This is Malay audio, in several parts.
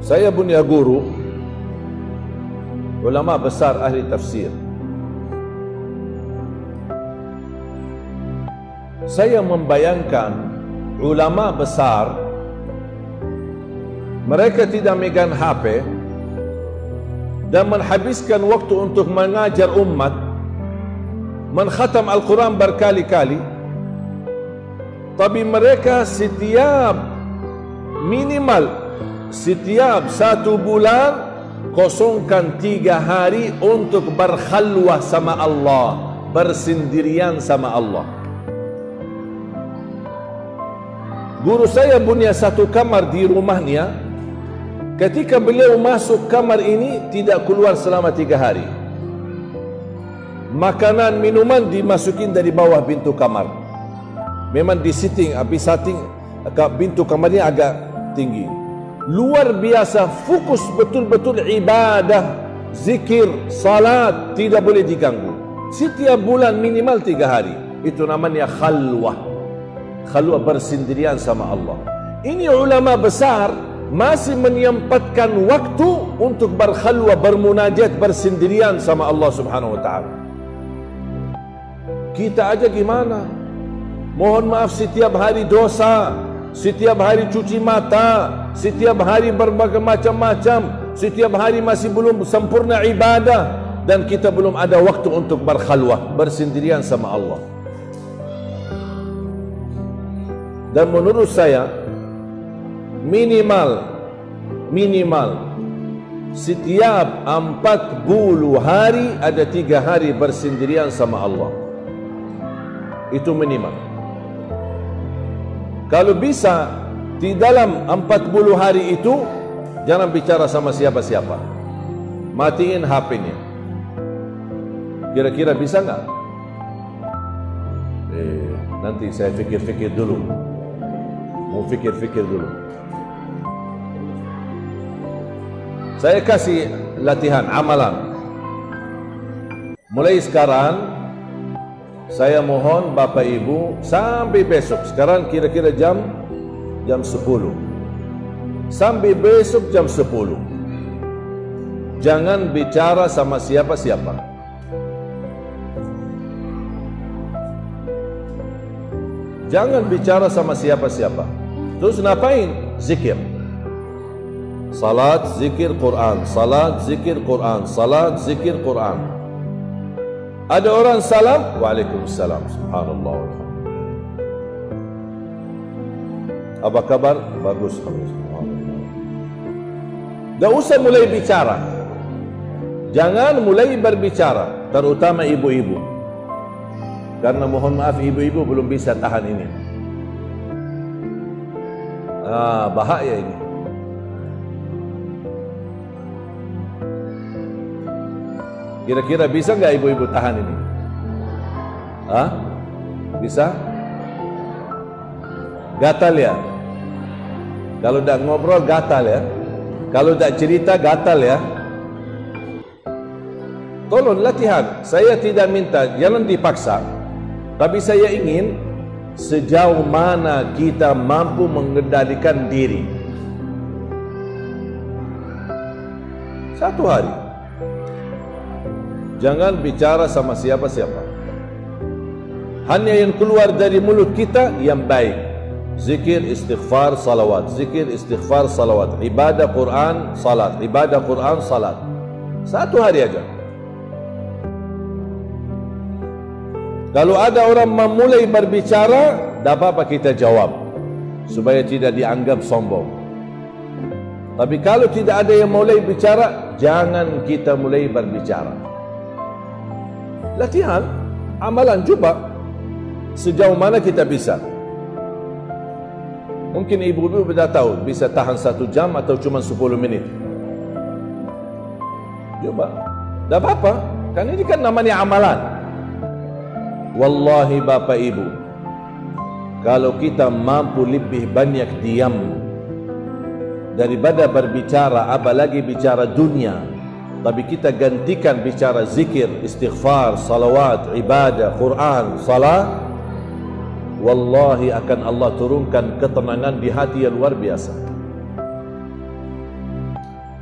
Saya punya guru, ulama besar ahli tafsir. Saya membayangkan ulama besar, mereka tidak megang HP dan menghabiskan waktu untuk mengajar umat, menkhatam Al-Quran berkali-kali, tapi mereka setiap 1 bulan kosongkan 3 hari untuk berkhalwah sama Allah, bersendirian sama Allah. Guru saya punya satu kamar di rumahnya. Ketika beliau masuk kamar ini, tidak keluar selama 3 hari. Makanan, minuman dimasukin dari bawah pintu kamar. Memang di setting pintu kamarnya agak tinggi. Luar biasa, fokus betul-betul ibadah, zikir, salat, tidak boleh diganggu. Setiap bulan minimal 3 hari. Itu namanya khalwah. Khalwah, bersendirian sama Allah. Ini ulama besar masih menyempatkan waktu untuk berkhalwah, bermunajat, bersendirian sama Allah Subhanahu wa taala. Kita aja gimana? Mohon maaf, setiap hari dosa, setiap hari cuci mata, setiap hari berbagai macam-macam, setiap hari masih belum sempurna ibadah, dan kita belum ada waktu untuk berkhalwah, bersendirian sama Allah. Dan menurut saya minimal setiap 40 hari ada 3 hari bersendirian sama Allah. Itu minimal. Kalau bisa di dalam 40 hari itu jangan bicara sama siapa-siapa, matiin HP-nya. Kira-kira bisa nggak? Nanti saya fikir-fikir dulu. Mau fikir-fikir dulu. Saya kasih latihan, amalan. Mulai sekarang, saya mohon Bapak Ibu sampai besok. Sekarang kira-kira jam 10. Sampai besok jam 10. Jangan bicara sama siapa-siapa. Jangan bicara sama siapa-siapa. Terus ngapain? Zikir. Salat, zikir, Quran. Salat, zikir, Quran. Salat, zikir, Quran. Ada orang salam, waalaikumsalam, subhanallah. Apa kabar? Bagus. Tak usah mulai bicara. Jangan mulai berbicara, terutama ibu-ibu. Karena mohon maaf, ibu-ibu belum bisa tahan ini. Bahaya ini. Kira-kira bisa nggak ibu-ibu tahan ini? Bisa? Gatal ya? Kalau tak ngobrol gatal ya? Kalau tak cerita gatal ya? Tolong latihan. Saya tidak minta, jangan dipaksa. Tapi saya ingin sejauh mana kita mampu mengendalikan diri. 1 hari. Jangan bicara sama siapa-siapa. Hanya yang keluar dari mulut kita yang baik. Zikir, istighfar, salawat. Zikir, istighfar, salawat. Ibadah Quran, salat. Ibadah Quran, salat. 1 hari aja. Kalau ada orang memulai berbicara, tak apa-apa kita jawab, supaya tidak dianggap sombong. Tapi kalau tidak ada yang mulai bicara, jangan kita mulai berbicara. Latihan, amalan, coba sejauh mana kita bisa. Mungkin ibu-ibu sudah tahu bisa tahan 1 jam atau cuma 10 menit. Coba, tak apa-apa, kan ini kan namanya amalan. Wallahi Bapak Ibu, kalau kita mampu lebih banyak diam daripada berbicara, apalagi bicara dunia, tapi kita gantikan bicara zikir, istighfar, salawat, ibadah, Quran, salat, wallahi akan Allah turunkan ketenangan di hati yang luar biasa.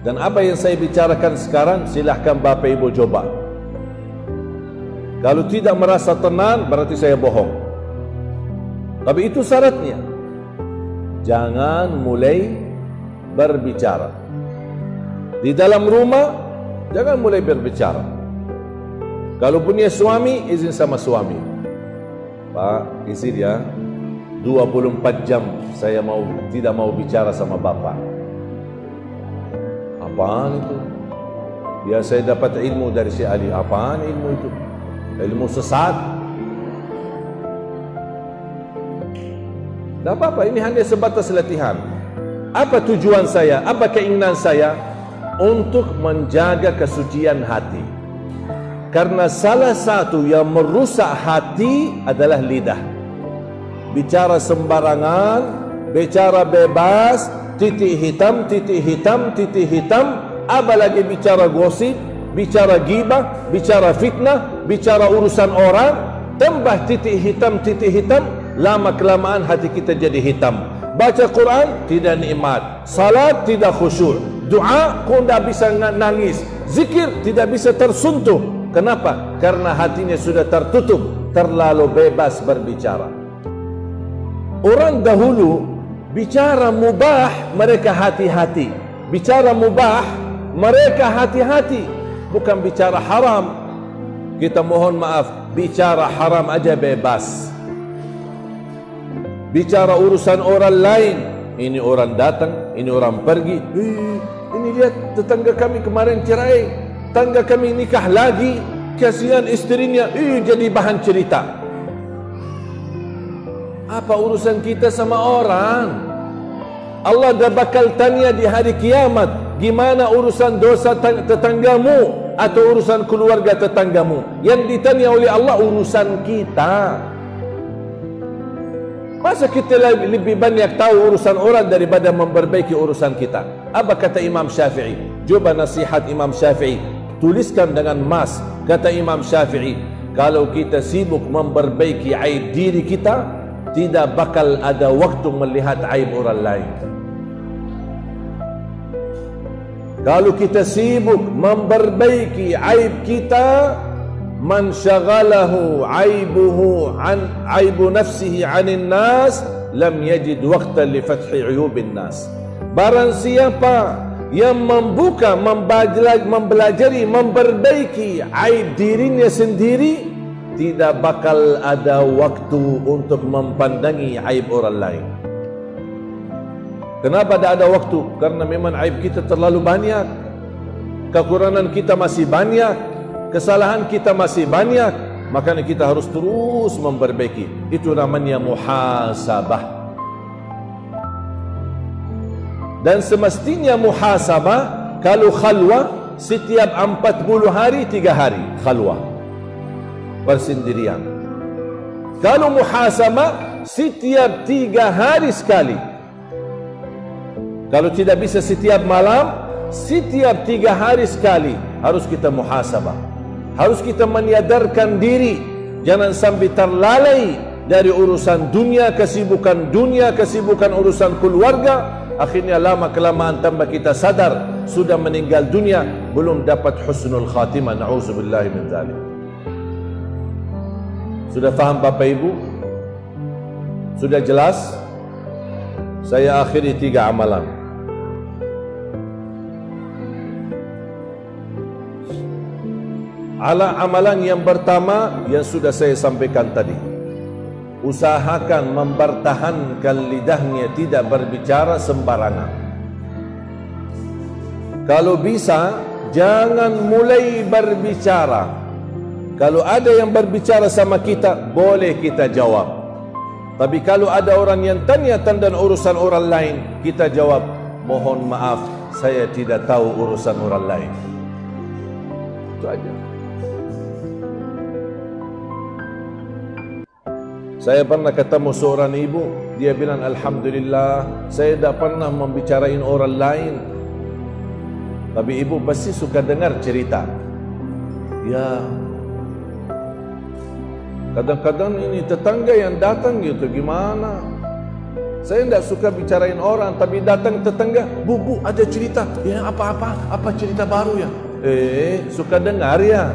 Dan apa yang saya bicarakan sekarang, silahkan Bapak Ibu coba. Kalau tidak merasa tenang, berarti saya bohong. Tapi itu syaratnya. Jangan mulai berbicara. Di dalam rumah, jangan mulai berbicara. Kalau punya suami, izin sama suami. Pak, izin ya, 24 jam saya tidak mau bicara sama Bapak. Apaan itu? Ya saya dapat ilmu dari si Ali. Apaan ilmu itu? Ilmu sesat. Tak apa-apa, ini hanya sebatas latihan. Apa tujuan saya? Apa keinginan saya? Untuk menjaga kesucian hati. Karena salah satu yang merusak hati adalah lidah. Bicara sembarangan, bicara bebas, titik hitam, titik hitam, titik hitam, apalagi bicara gosip, bicara ghibah, bicara fitnah, bicara urusan orang, tambah titik hitam, lama kelamaan hati kita jadi hitam. Baca Quran tidak nikmat, salat tidak khusyuk, doa kau tidak bisa nangis, zikir tidak bisa tersentuh. Kenapa? Karena hatinya sudah tertutup, terlalu bebas berbicara. Orang dahulu bicara mubah, mereka hati-hati. Bicara mubah, mereka hati-hati. Bukan bicara haram. Kita mohon maaf, bicara haram aja bebas. Bicara urusan orang lain, ini orang datang, ini orang pergi. Ini lihat tetangga kami kemarin cerai, tetangga kami nikah lagi, kasihan istrinya, jadi bahan cerita. Apa urusan kita sama orang? Allah dah bakal tanya di hari kiamat, gimana urusan dosa tetanggamu atau urusan keluarga tetanggamu? Yang ditanya oleh Allah urusan kita. Masa kita lebih banyak tahu urusan orang daripada memperbaiki urusan kita? Apa kata Imam Syafi'i? Coba nasihat Imam Syafi'i, tuliskan dengan emas. Kata Imam Syafi'i, kalau kita sibuk memperbaiki aib diri kita, tidak bakal ada waktu melihat aib orang lain. Kalau kita sibuk memperbaiki aib kita, man syaghalahu aibuhu an aibu nafsihi 'anil nas lam yajid waqtan li fathi 'uyubin nas. Barang siapa yang membuka, mempelajari, memperbaiki aib dirinya sendiri, tidak bakal ada waktu untuk mempandangi aib orang lain. Kenapa tidak ada waktu? Karena memang aib kita terlalu banyak, kekurangan kita masih banyak, kesalahan kita masih banyak. Makanya kita harus terus memperbaiki. Itu namanya muhasabah. Dan semestinya muhasabah, kalau khalwah, setiap 40 hari 3 hari khalwah, bersendirian. Kalau muhasabah, setiap 3 hari sekali. Kalau tidak bisa setiap malam, setiap 3 hari sekali harus kita muhasabah. Harus kita menyadarkan diri, jangan sampai terlalai dari urusan dunia, kesibukan urusan keluarga. Akhirnya lama kelamaan tambah kita sadar sudah meninggal dunia, belum dapat husnul khatimah. Na'udzubillahi min dzalik. Sudah faham Bapak Ibu? Sudah jelas? Saya akhiri 3 amalan. Amalan yang pertama yang sudah saya sampaikan tadi. Usahakan mempertahankan lidahnya, tidak berbicara sembarangan. Kalau bisa, jangan mulai berbicara. Kalau ada yang berbicara sama kita, boleh kita jawab. Tapi kalau ada orang yang tanya tentang urusan orang lain, kita jawab, mohon maaf, saya tidak tahu urusan orang lain. Itu aja. Saya pernah ketemu seorang ibu, dia bilang, alhamdulillah, saya tidak pernah membicarain orang lain. Tapi ibu pasti suka dengar cerita. Ya, kadang-kadang ini tetangga yang datang gitu, gimana? Saya tidak suka bicarain orang, tapi datang tetangga, bu ada cerita, ya apa cerita baru ya? Suka dengar ya.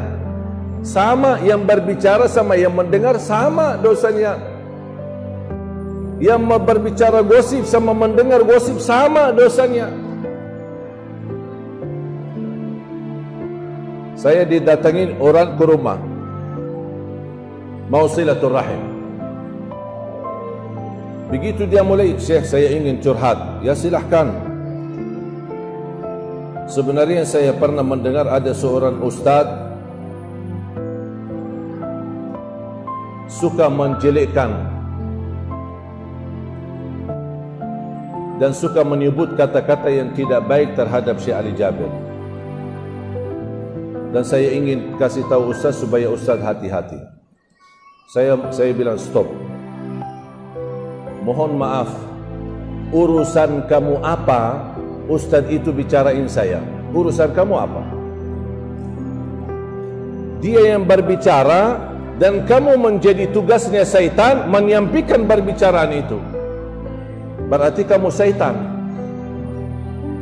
Sama yang berbicara sama yang mendengar sama dosanya. Yang berbicara gosip sama mendengar gosip sama dosanya. Saya didatangin orang ke rumah, mau silaturahim. Begitu dia mulai, Syekh saya ingin curhat. Ya silahkan. Sebenarnya saya pernah mendengar ada seorang ustaz suka menjelekkan dan suka menyebut kata-kata yang tidak baik terhadap Syekh Ali Jabir. Dan saya ingin kasih tahu ustaz supaya ustaz hati-hati. Saya bilang stop. Mohon maaf, urusan kamu apa? Ustaz itu bicarain saya. Urusan kamu apa? Dia yang berbicara dan kamu menjadi tugasnya syaitan menyampaikan berbicaraan itu. Berarti kamu syaitan.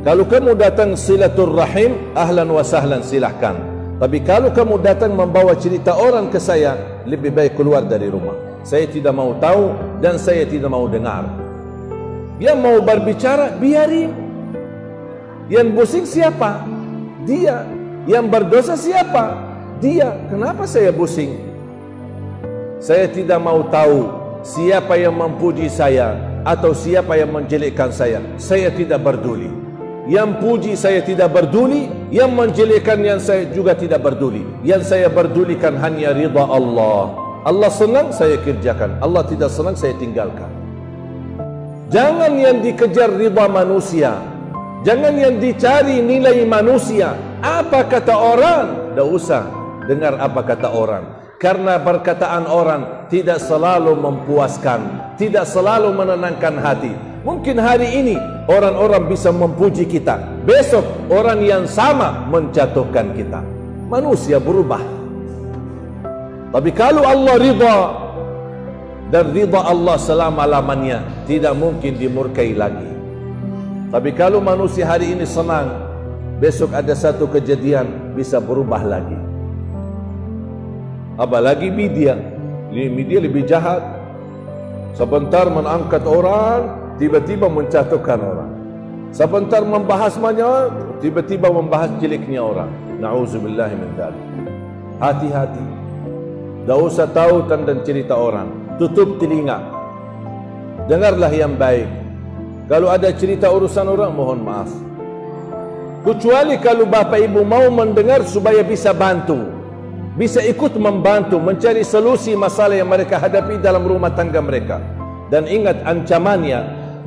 Kalau kamu datang silaturahim, ahlan wa sahlan, silahkan. Tapi kalau kamu datang membawa cerita orang ke saya, lebih baik keluar dari rumah. Saya tidak mau tahu dan saya tidak mau dengar. Yang mau berbicara, biarin. Yang pusing siapa? Dia. Yang berdosa siapa? Dia. Kenapa saya pusing? Saya tidak mau tahu siapa yang memuji saya atau siapa yang menjelekkan saya. Saya tidak peduli. Yang puji saya tidak peduli, yang menjelekkan yang saya juga tidak peduli. Yang saya pedulikan hanya ridha Allah. Allah senang, saya kerjakan. Allah tidak senang, saya tinggalkan. Jangan yang dikejar ridha manusia. Jangan yang dicari nilai manusia. Apa kata orang? Tak usah dengar apa kata orang. Karena perkataan orang tidak selalu memuaskan, tidak selalu menenangkan hati. Mungkin hari ini orang-orang bisa memuji kita, besok orang yang sama menjatuhkan kita. Manusia berubah. Tapi kalau Allah ridha dan ridha Allah selama-lamanya, tidak mungkin dimurkai lagi. Tapi kalau manusia hari ini senang, besok ada satu kejadian bisa berubah lagi. Apalagi media. Media lebih jahat. Sebentar mengangkat orang, tiba-tiba menjatuhkan orang. Sebentar membahas banyak, tiba-tiba membahas jeleknya orang. Na'udzubillah min dzalik. Hati-hati. Tak usah tahu tentang cerita orang. Tutup telinga. Dengarlah yang baik. Kalau ada cerita urusan orang, mohon maaf. Kecuali kalau bapa ibu mau mendengar supaya bisa bantu, bisa ikut membantu mencari solusi masalah yang mereka hadapi dalam rumah tangga mereka. Dan ingat ancamannya,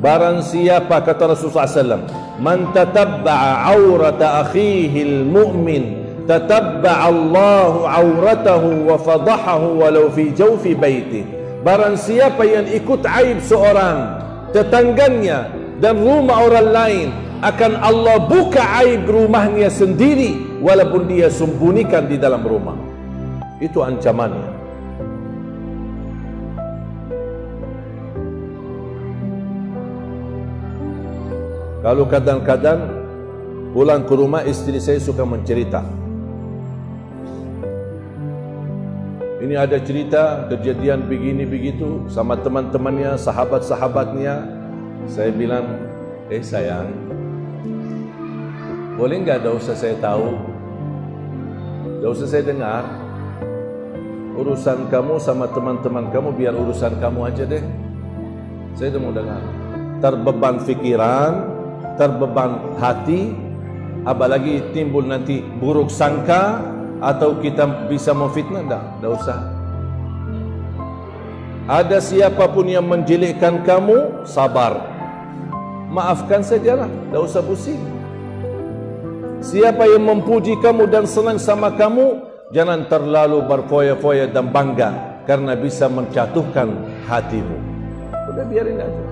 barang siapa kata Rasulullah SAW, man tatabba'a awrata akhihil mu'min tatabba'a Allahu awratahu wa fadahahu walau fi jawfi baiti. Barang siapa yang ikut aib seorang, tetangganya dan rumah orang lain, akan Allah buka aib rumahnya sendiri walaupun dia sembunyikan di dalam rumah. Itu ancamannya. Kalau kadang-kadang pulang ke rumah, istri saya suka mencerita, ini ada cerita kejadian begini begitu sama teman-temannya, sahabat-sahabatnya. Saya bilang, sayang, boleh enggak tak usah saya tahu, tak usah saya dengar. Urusan kamu sama teman-teman kamu, biar urusan kamu aja deh. Saya tidak mau dengar. Terbeban fikiran, terbeban hati, apalagi timbul nanti buruk sangka atau kita bisa memfitnah. Tak usah. Ada siapapun yang menjelekkan kamu, sabar, maafkan sajalah, tak usah pusing. Siapa yang memuji kamu dan senang sama kamu, jangan terlalu berfoya-foya dan bangga, karena bisa menjatuhkan hatimu. Udah biarin aja.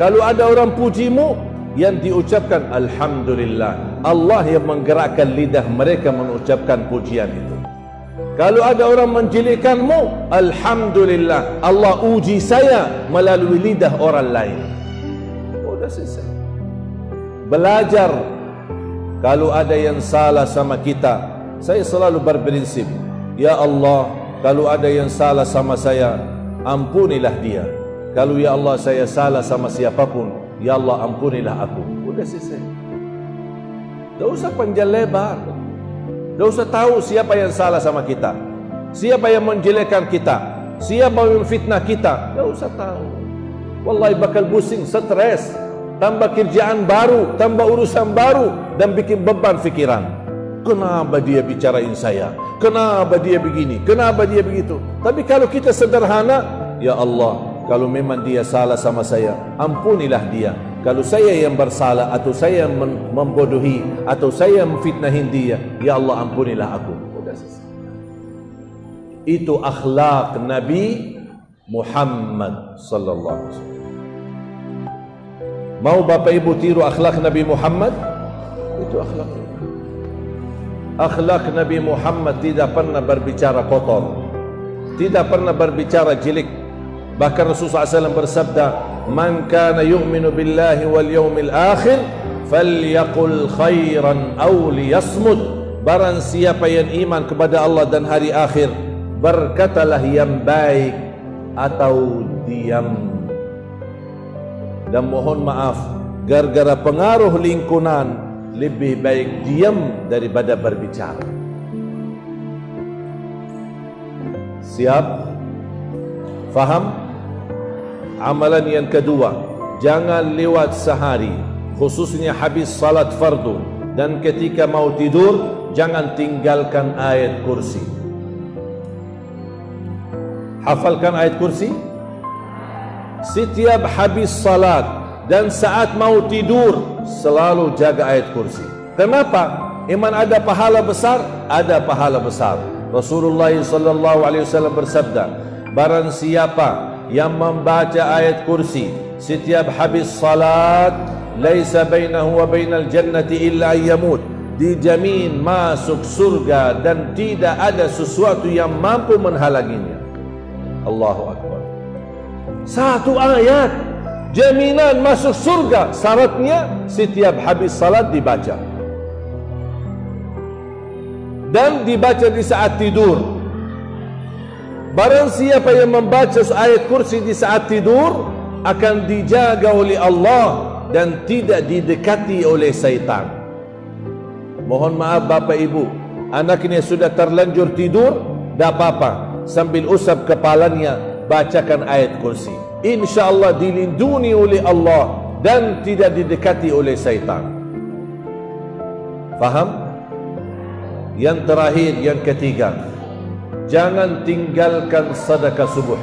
Kalau ada orang pujimu, yang diucapkan Alhamdulillah. Allah yang menggerakkan lidah mereka mengucapkan pujian itu. Kalau ada orang menjelekkanmu, Alhamdulillah, Allah uji saya melalui lidah orang lain. Sudah selesai. Belajar. Kalau ada yang salah sama kita, saya selalu berprinsip, ya Allah, kalau ada yang salah sama saya, ampunilah dia. Kalau ya Allah saya salah sama siapapun, ya Allah ampunilah aku. Sudah selesai. Tidak usah panjang lebar. Tidak usah tahu siapa yang salah sama kita, siapa yang menjelekkan kita, siapa yang fitnah kita. Tidak usah tahu. Wallahi bakal pusing, stres, tambah kerjaan baru, tambah urusan baru, dan bikin beban fikiran. Kenapa dia bicarain saya? Kenapa dia begini? Kenapa dia begitu? Tapi kalau kita sederhana, ya Allah, kalau memang dia salah sama saya, ampunilah dia. Kalau saya yang bersalah, atau saya yang membodohi, atau saya yang memfitnahin dia, ya Allah ampunilah aku. Itu akhlak Nabi Muhammad sallallahu alaihi wasallam. Mau Bapak Ibu tiru akhlak Nabi Muhammad? Itu akhlak. Akhlak Nabi Muhammad tidak pernah berbicara kotor, tidak pernah berbicara jelek. Bahkan Rasulullah SAW bersabda, "Man kana yu'minu billahi wal yawmil akhir, falyaqul khairan aw liyasmut." Barang siapa yang iman kepada Allah dan hari akhir, berkatalah yang baik atau diam. Dan mohon maaf, gara-gara pengaruh lingkungan, lebih baik diam daripada berbicara. Siap? Faham? Amalan yang kedua, jangan lewat sehari, khususnya habis salat fardu, dan ketika mau tidur, jangan tinggalkan ayat kursi. Hafalkan ayat kursi. Setiap habis salat dan saat mau tidur, selalu jaga ayat kursi. Kenapa? Iman ada pahala besar? Ada pahala besar. Rasulullah SAW bersabda, barang siapa yang membaca ayat kursi setiap habis salat, laisa bainahu wa bainal jannati illa ayyamut, dijamin masuk surga dan tidak ada sesuatu yang mampu menghalanginya. Allahu Akbar. Satu ayat jaminan masuk surga, syaratnya setiap habis salat dibaca, dan dibaca di saat tidur. Barang siapa yang membaca ayat kursi di saat tidur, akan dijaga oleh Allah dan tidak didekati oleh syaitan. Mohon maaf Bapak Ibu, anaknya sudah terlanjur tidur, tak apa-apa, sambil usap kepalanya, bacakan ayat kursi. InsyaAllah dilindungi oleh Allah dan tidak didekati oleh syaitan. Faham? Yang terakhir, yang ketiga, jangan tinggalkan sedekah subuh.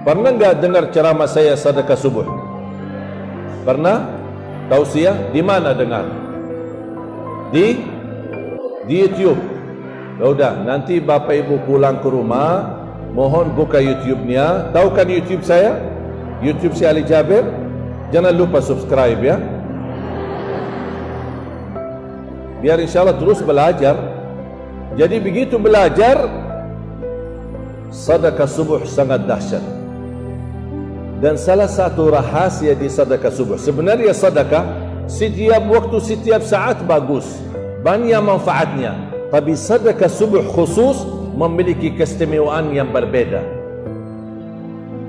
Pernah enggak dengar ceramah saya sedekah subuh? Pernah? Tausiah? Di mana dengar? Di YouTube. Sudah, nanti Bapak Ibu pulang ke rumah, mohon buka YouTube-nya. Tahu kan YouTube saya? YouTube si Ali Jabir. Jangan lupa subscribe ya. Biar insyaAllah terus belajar. Jadi begitu belajar, sedekah subuh sangat dahsyat. Dan salah satu rahasia di sedekah subuh, sebenarnya sedekah setiap waktu, setiap saat bagus, banyak manfaatnya. Tapi sedekah subuh khusus memiliki keistimewaan yang berbeda.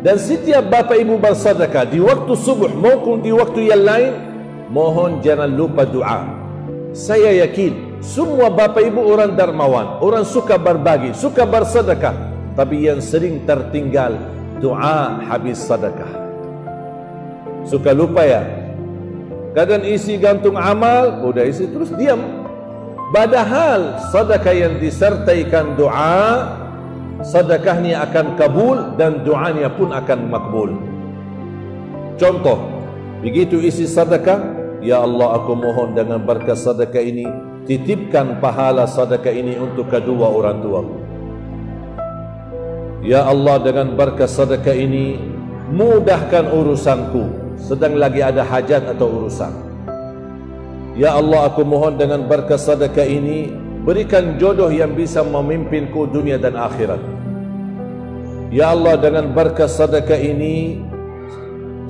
Dan setiap Bapak Ibu bersedekah di waktu subuh maupun di waktu yang lain, mohon jangan lupa doa. Saya yakin semua Bapak Ibu orang dermawan, orang suka berbagi, suka bersedekah, tapi yang sering tertinggal doa habis sedekah. Suka lupa ya? Kadang isi gantung amal, udah isi terus diam. Padahal sedekah yang disertaikan doa, sedekahnya akan kabul dan doanya pun akan makbul. Contoh, begitu isi sedekah, ya Allah aku mohon dengan berkat sedekah ini, titipkan pahala sedekah ini untuk kedua orang tuaku. Ya Allah dengan berkat sedekah ini, mudahkan urusanku, sedang lagi ada hajat atau urusan. Ya Allah aku mohon dengan berkat sedekah ini, berikan jodoh yang bisa memimpinku dunia dan akhirat. Ya Allah, dengan berkah sedekah ini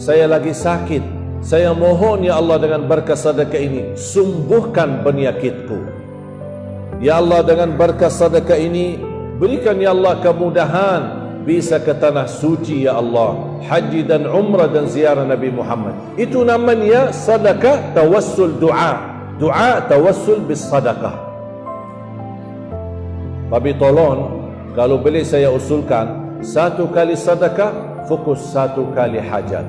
saya lagi sakit. Saya mohon ya Allah, dengan berkah sedekah ini sembuhkan penyakitku. Ya Allah, dengan berkah sedekah ini berikan ya Allah kemudahan bisa ke tanah suci ya Allah, haji dan umrah dan ziarah Nabi Muhammad. Itu namanya sedekah tawassul doa. Doa tawassul bis sedekah. Tapi tolong, kalau boleh saya usulkan, satu kali sedekah fokus satu kali hajat.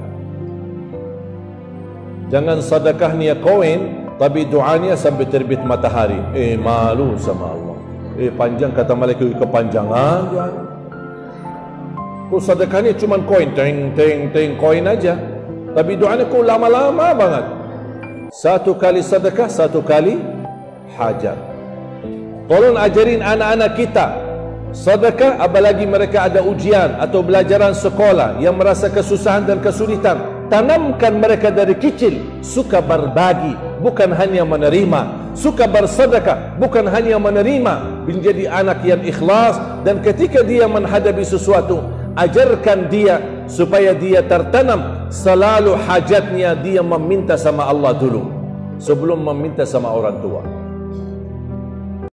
Jangan sedekah niat koin tapi doanya sampai terbit matahari. Malu sama Allah. Panjang kata malaikat, kepanjangan. Kau sedekah ni cuma koin, teng koin aja. Tapi doanya kau lama-lama banget. Satu kali sedekah, satu kali hajat. Tolong ajarin anak-anak kita sedekah, apalagi mereka ada ujian atau belajaran sekolah yang merasa kesusahan dan kesulitan. Tanamkan mereka dari kecil suka berbagi, bukan hanya menerima. Suka bersedekah, bukan hanya menerima. Menjadi anak yang ikhlas, dan ketika dia menghadapi sesuatu, ajarkan dia supaya dia tertanam selalu hajatnya dia meminta sama Allah dulu sebelum meminta sama orang tua.